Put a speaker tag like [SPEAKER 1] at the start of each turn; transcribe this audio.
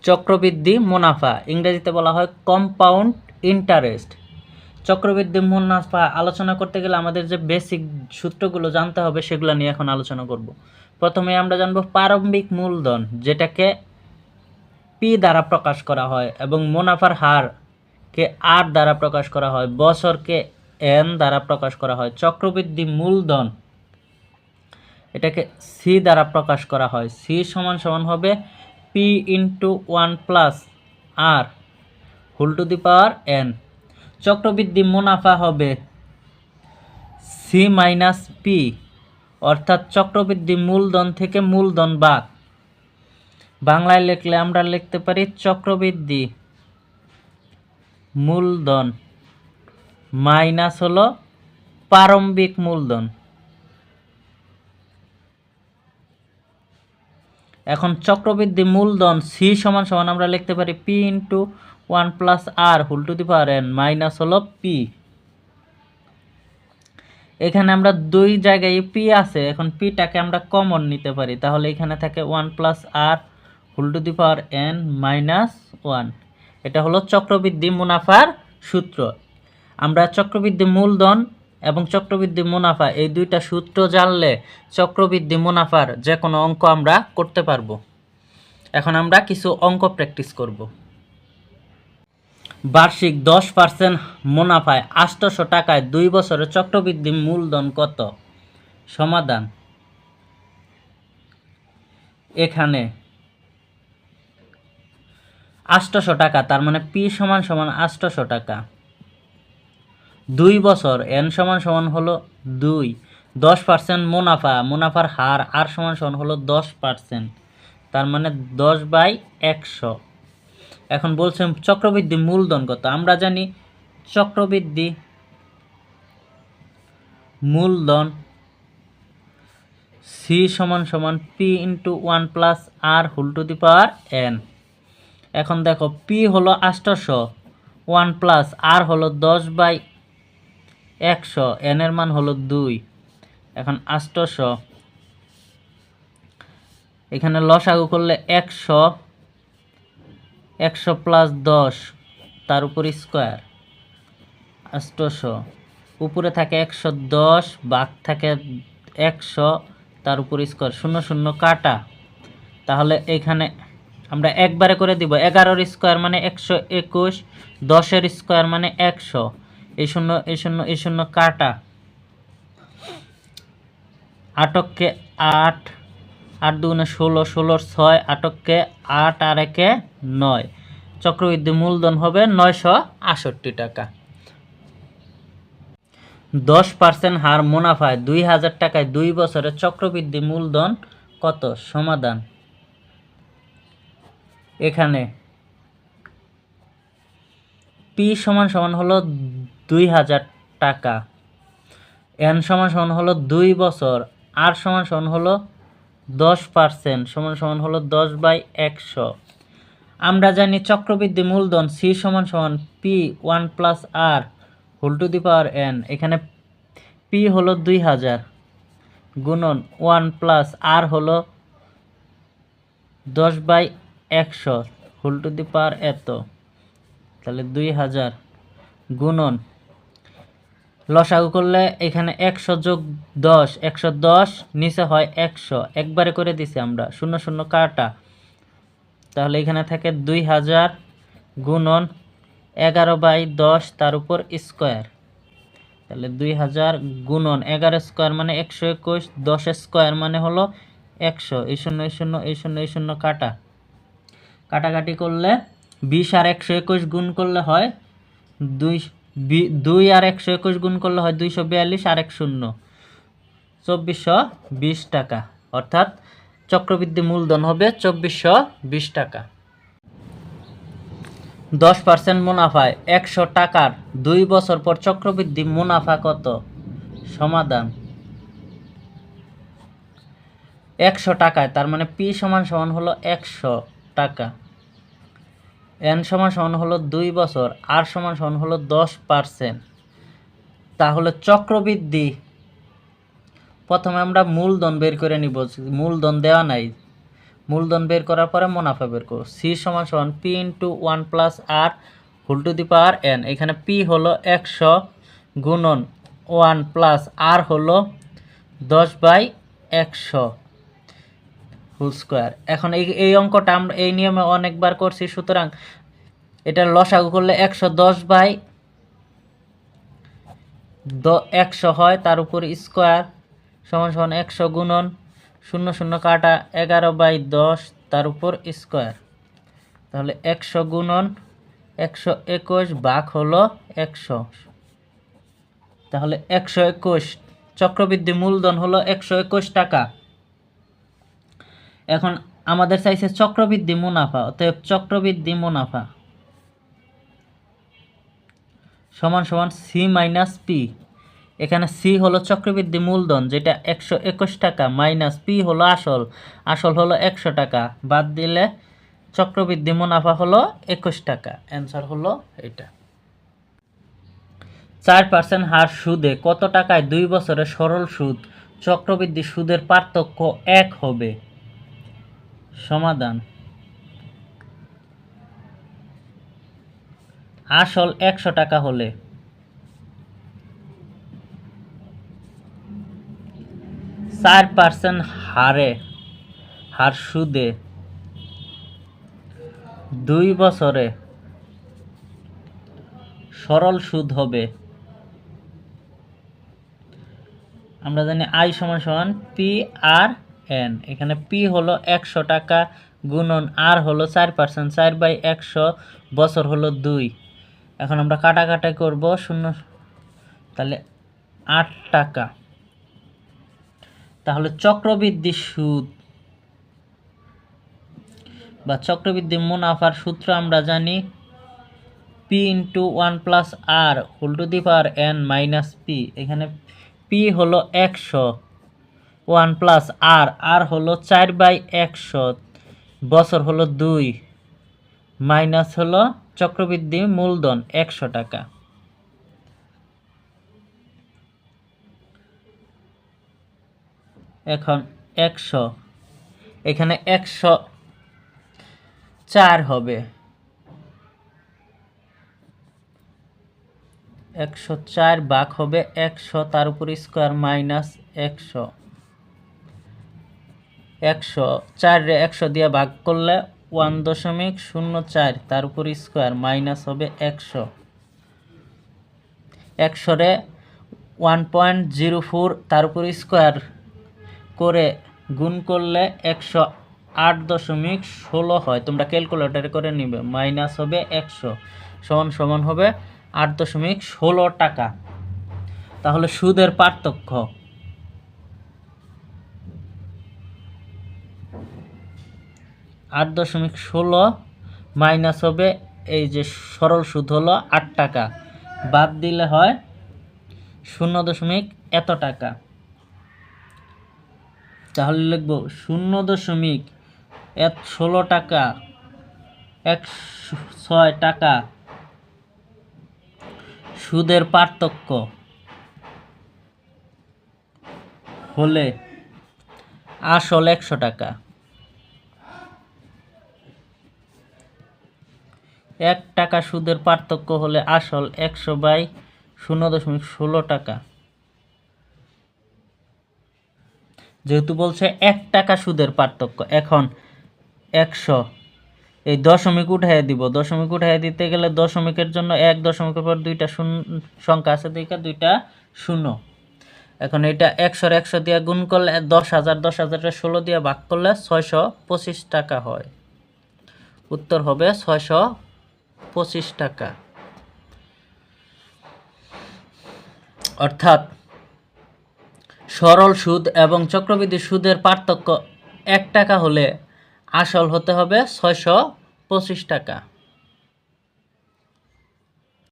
[SPEAKER 1] চক্রবৃদ্ধি মুনাফা, ইংরেজিতে বলা হয় কম্পাউন্ড ইন্টারেস্ট। চক্রবৃদ্ধি মুনাফা আলোচনা করতে গেলে আমাদের যে বেসিক সূত্রগুলো জানতে হবে সেগুলো নিয়ে এখন আলোচনা করব। প্রথমে আমরা জানব প্রারম্ভিক মূলধন, যেটাকে পি দ্বারা প্রকাশ করা হয়, এবং মুনাফার হারকে আর দ্বারা প্রকাশ করা হয়, বছরকে এন দ্বারা প্রকাশ করা হয়। চক্রবৃদ্ধি মূলধন এটাকে সি দ্বারা প্রকাশ করা হয়। সি সমান সমান হবে P into 1 + R whole to the power n. চক্রবৃদ্ধি মুনাফা হবে সি মাইনাস পি, অর্থাৎ চক্রবৃদ্ধি মূলধন থেকে মূলধন বাদ। বাংলায় লিখলে আমরা লিখতে পারি চক্রবৃদ্ধি মূলধন মাইনাস হলো প্রারম্ভিক মূলধন। এখন চক্রবৃদ্ধি মূলধন সি সমান সমান আমরা লিখতে পারি P into 1 + R whole to the power n minus হলো পি। এখানে আমরা দুই জায়গায় পি আছে, এখন পিটাকে আমরা কমন নিতে পারি, তাহলে এখানে থাকে 1 + আর whole to the power n minus 1। এটা হলো চক্রবৃদ্ধি মুনাফার সূত্র। আমরা চক্রবৃদ্ধি মূলধন এবং চক্রবৃদ্ধি মুনাফা এই দুইটা সূত্র জানলে চক্রবৃদ্ধি মুনাফার যে কোনো অঙ্ক আমরা করতে পারবো। এখন আমরা কিছু অঙ্ক প্র্যাকটিস করব। বার্ষিক 10% মুনাফায় 800 টাকায় 2 বছরের চক্রবৃদ্ধি মূলধন কত? সমাধান। এখানে 800 টাকা, তার মানে পি সমান সমান 800 টাকা, 2 বছর এন সমান সমান হলো 2, 10% মুনাফা, মুনাফার হার আর সমান সমান হলো 10%, তার মানে 10/100। এখন বলছেন চক্রবৃদ্ধি মূলধন কত? আমরা জানি চক্রবৃদ্ধি মূলধন সি সমান সমান P into 1 + R whole to the power n. এখন দেখো পি হলো 800, 1 + আর হলো 10/100, এন এর মান হলো 2। এখন 800 এখানে লসাগু করলে 100, 100 + 10 তার উপর স্কোয়ার, 800 উপরে থাকে 110 ভাগ থাকে 100 তার উপর স্কোয়ার, 0 0 কাটা, তাহলে এখানে আমরা একবারে করে দিব। 11-এর স্কোয়ার মানে 121, 10-এর স্কোয়ার মানে 100, এই 0 এই 0 এই 0 কাটা, 8কে 8, 8 2 16, 16 6, 8কে 8 আর 1-এ 9। চক্রবৃদ্ধি মূলধন হবে 968 টাকা। 10% হার মুনাফায় 2000 টাকায় 2 বছরের চক্রবৃদ্ধি মূলধন কত? সমাধান। এখানে পি সমান সমান হলো 2000 টাকা, এন সমান সমান হলো 2 বছর, আর সমান সমান হলো 10% সমান সমান হলো 10/100। আমরা জানি চক্রবৃদ্ধি মূলধন সি সমান সমান P 1 + R whole to the power n. এখানে পি হলো 2000 গুণন 1 + আর হলো 10/100 হোল টু দি পাওয়ার এত, তাহলে 2000 গুণন লসাগু করলে এখানে 100 + 10, 110 নিচে হয় 100, একবারে করে দিছি আমরা, 0 0 কাটা, তাহলে এখানে থাকে 2000 গুণন 11/10 তার উপর স্কোয়ার, তাহলে 2000 গুণন 11 স্কোয়ার মানে 121, 10 স্কোয়ার মানে হলো 100, এই 0 এই 0 এই 0 এই 0 কাটা, কাটাকাটি করলে 20 আর 121 গুণ করলে হয় 2 আর 121 গুণ করলে হয় 242, আর 1 0, 2420 টাকা, অর্থাৎ চক্রবৃদ্ধি মূলধন হবে 2420 টাকা। 10% মুনাফায় 100 টাকার 2 বছর পর চক্রবৃদ্ধি মুনাফা কত? সমাধান। 100 টাকায়, তার মানে পি সমান সমান হলো 100 টাকা, এন সমান সমান হলো 2 বছর, আর সমান সমান হলো 10%। তাহলে চক্রবৃদ্ধি, প্রথমে আমরা মূলধন বের করে নিব, মূলধন দেওয়া নাই, মূলধন বের করার পরে মুনাফা বের করব। সি সমান সমান P into 1+r whole to the power n। এখানে পি হলো 100 গুণন 1+r হলো 10/100 হোল স্কোয়ার। এখন এই অঙ্কটা আমরা এই নিয়মে অনেকবার করছি, সুতরাং এটা লসাগু করলে 110/100 হয়, তার উপর স্কোয়ার সমান সমান 100 গুণন 0 0 কাটা 11/10 তার উপর স্কোয়ার। তাহলে 100 গুণন 121 ভাগ হলো 100। তাহলে 121 চক্রবৃদ্ধি মূলধন হলো 121 টাকা। এখন আমাদের চাইছে চক্রবৃদ্ধি মুনাফা, অতএব চক্রবৃদ্ধি মুনাফা সমান সমান সি মাইনাস পি। এখানে সি হলো চক্রবৃদ্ধি মূলধন যেটা 121 টাকা, মাইনাস পি হলো আসল হলো 100 টাকা, বাদ দিলে চক্রবৃদ্ধি মুনাফা হলো 21 টাকা। অ্যান্সার হলো এটা। 4% হার সুদে কত টাকায় 2 বছরের সরল সুদ চক্রবৃদ্ধি সুদের পার্থক্য 1 হবে? সমাধান। আসল 100 টাকা হলে 4% হার সুদে 2 বছরে সরল সুদ হবে, আমরা জানি আই সমান সমান পি আর এন। এখানে পি হলো 100 টাকা গুণন আর হলো 4%, 4/100 বছর হলো 2। এখন আমরা কাটাকাটি করব 0, তাহলে 8 টাকা। তাহলে চক্রবৃদ্ধি সুদ বা চক্রবৃদ্ধি মুনাফার সূত্র আমরা জানি P into 1+r whole to the power n minus P. এখানে পি হলো 100, 1+r আর হলো 4/100 বছর হলো 2, মাইনাস হলো চক্রবৃদ্ধি মূলধন 100 টাকা। এখন 100, এখানে 104 হবে, 104 ভাগ হবে 100 তার উপর স্কোয়ার মাইনাস 100। 104 রে 100 দিয়ে ভাগ করলে 1.04 তার উপর স্কোয়ার মাইনাস হবে 100। 100 রে 1.04 তার উপর স্কোয়ার করে গুণ করলে 108.16 হয়, তোমরা ক্যালকুলেটরে করে নিবে। মাইনাস হবে 100 সমান হবে 8.16 টাকা। তাহলে সুদের পার্থক্য $8.16 মাইনাস হবে এই যে সরল সুদ হলো 8 টাকা, বাদ দিলে হয় 0. এত টাকা। তাহলে লিখব 0.16 টাকা 106 টাকা সুদের পার্থক্য হলে আসল 100 টাকা। 1 টাকা সুদের পার্থক্য হলে আসল 100/0.16 টাকা। যেহেতু বলছে 1 টাকা সুদের পার্থক্য, এখন 100 এই দশমিক উঠাইয়া দিব। দশমিক উঠাইয়া দিতে গেলে দশমিকের জন্য 1, দশমিকের পর 2টা সংখ্যা আছে, 2টা 0। এখন এটা 100 দিয়ে গুণ করলে 10,000, 10,000 16 দিয়ে ভাগ করলে 625 টাকা হয়। উত্তর হবে 625 টাকা। অর্থাৎ সরল সুদ এবং চক্রবৃদ্ধি সুদের পার্থক্য 1 টাকা হলে আসল হতে হবে 625 টাকা।